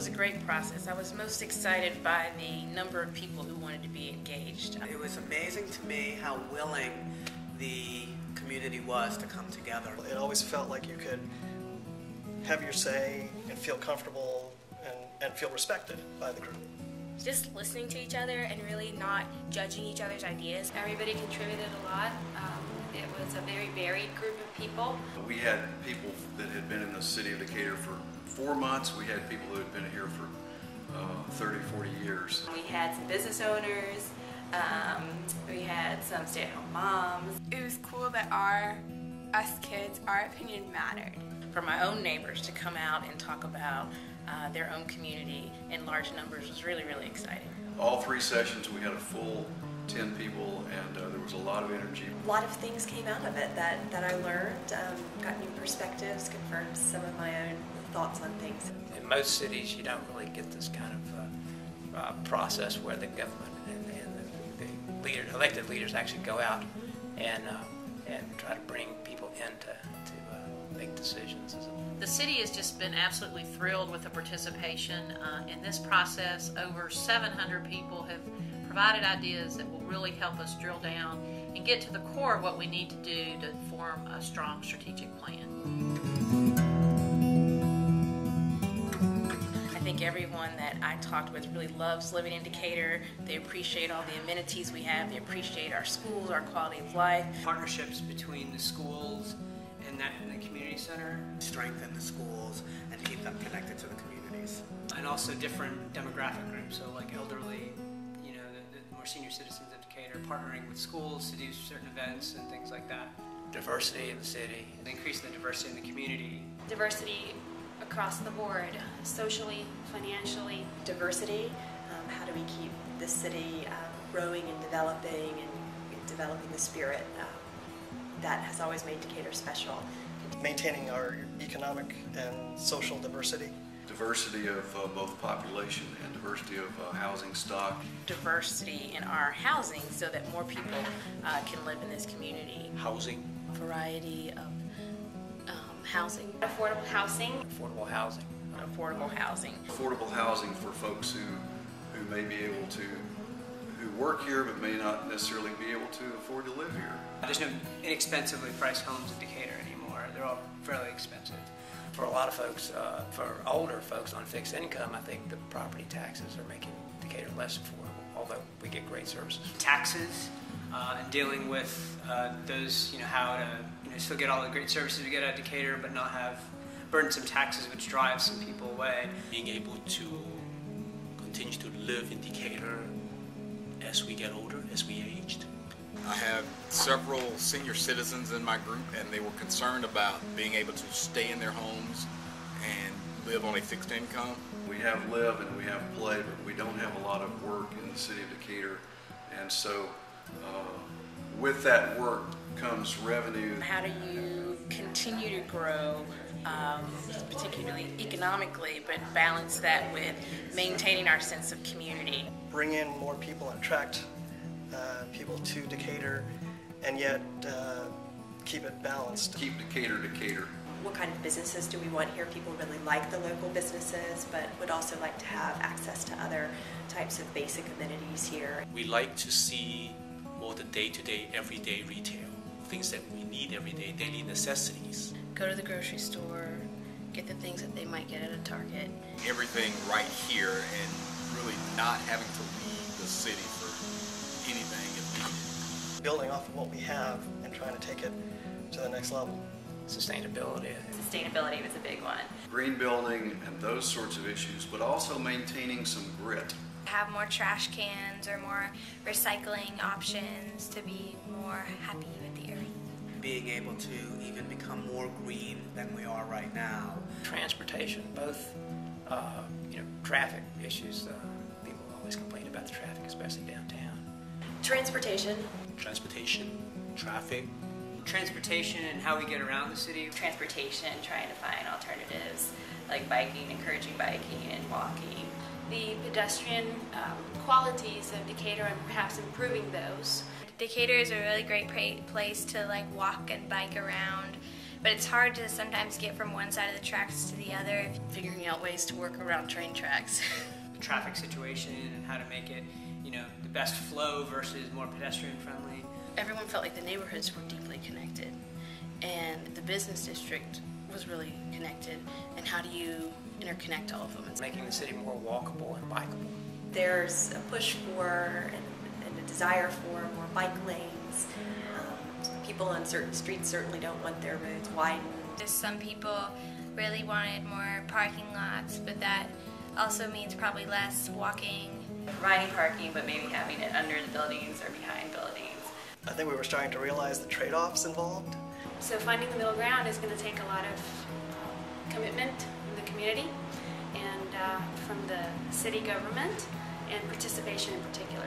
a great process. I was most excited by the number of people who wanted to be engaged. It was amazing to me how willing the community was to come together. It always felt like you could have your say and feel comfortable and feel respected by the group. Just listening to each other and really not judging each other's ideas. Everybody contributed a lot. It was a very varied group of people. We had people that had been in the city of Decatur for 4 months. We had people who had been here for 30, 40 years. We had some business owners. We had some stay-at-home moms. It was cool that us kids, our opinion mattered. For my own neighbors to come out and talk about their own community in large numbers was really, really exciting. All 3 sessions we had a full 10 people, and there was a lot of energy. A lot of things came out of it that I learned, got new perspectives, confirmed some of my own thoughts on things. In most cities you don't really get this kind of process where the government and the elected leaders actually go out and try to bring people in to make decisions. The city has just been absolutely thrilled with the participation in this process. Over 700 people have provided ideas that will really help us drill down and get to the core of what we need to do to form a strong strategic plan. I think everyone that I talked with really loves living in Decatur. They appreciate all the amenities we have. They appreciate our schools, our quality of life. Partnerships between the schools and the community center strengthen the schools and keep them connected to the communities. And also different demographic groups, so like elderly, the more senior citizens of Decatur, partnering with schools to do certain events and things like that. Diversity in the city. Increasing the diversity in the community. Diversity across the board, socially, financially. Diversity, how do we keep the city growing and developing the spirit that has always made Decatur special. Maintaining our economic and social diversity. Diversity of both population and diversity of housing stock. Diversity in our housing so that more people can live in this community. Housing. Variety of housing. Affordable housing. Affordable housing. Affordable housing. Affordable housing for folks who may be able to, who work here but may not necessarily be able to afford to live here. There's no inexpensively priced homes in Decatur anymore. They're all fairly expensive. For a lot of folks, for older folks on fixed income, I think the property taxes are making Decatur less affordable, although we get great services. Taxes and dealing with those, how to still get all the great services we get at Decatur but not have burdensome taxes which drive some people away. Being able to continue to live in Decatur as we get older, as we aged. I have several senior citizens in my group, and they were concerned about being able to stay in their homes and live on a fixed income. We have live and we have play, but we don't have a lot of work in the city of Decatur, and so with that work comes revenue. How do you continue to grow, particularly economically, but balance that with maintaining our sense of community? Bring in more people and attract people to Decatur, and yet keep it balanced. Keep Decatur Decatur. What kind of businesses do we want here? People really like the local businesses, but would also like to have access to other types of basic amenities here. We like to see more the day-to-day, everyday retail, things that we need every day, daily necessities. Go to the grocery store, get the things that they might get at a Target. Everything right here and really not having to leave the city for anything if needed. Building off of what we have and trying to take it to the next level. Sustainability. Sustainability was a big one. Green building and those sorts of issues, but also maintaining some grit. Have more trash cans or more recycling options to be more happy with the earth. Being able to even become more green than we are right now. Transportation, both traffic issues. People always complain about the traffic, especially downtown. Transportation. Transportation, traffic. Transportation and how we get around the city. Transportation, trying to find alternatives like biking, encouraging biking and walking. The pedestrian qualities of Decatur and perhaps improving those. Decatur is a really great place to walk and bike around. but it's hard to sometimes get from one side of the tracks to the other. Figuring out ways to work around train tracks. The traffic situation and how to make it, you know, the best flow versus more pedestrian friendly. Everyone felt like the neighborhoods were deeply connected, and the business district was really connected. And how do you interconnect all of them? It's making the city more walkable and bikeable. There's a push for and a desire for more bike lanes. People on certain streets certainly don't want their roads widened. Just some people really wanted more parking lots, but that also means probably less walking. Providing parking, but maybe having it under the buildings or behind buildings. I think we were starting to realize the trade-offs involved. So finding the middle ground is going to take a lot of commitment from the community and from the city government and participation in particular.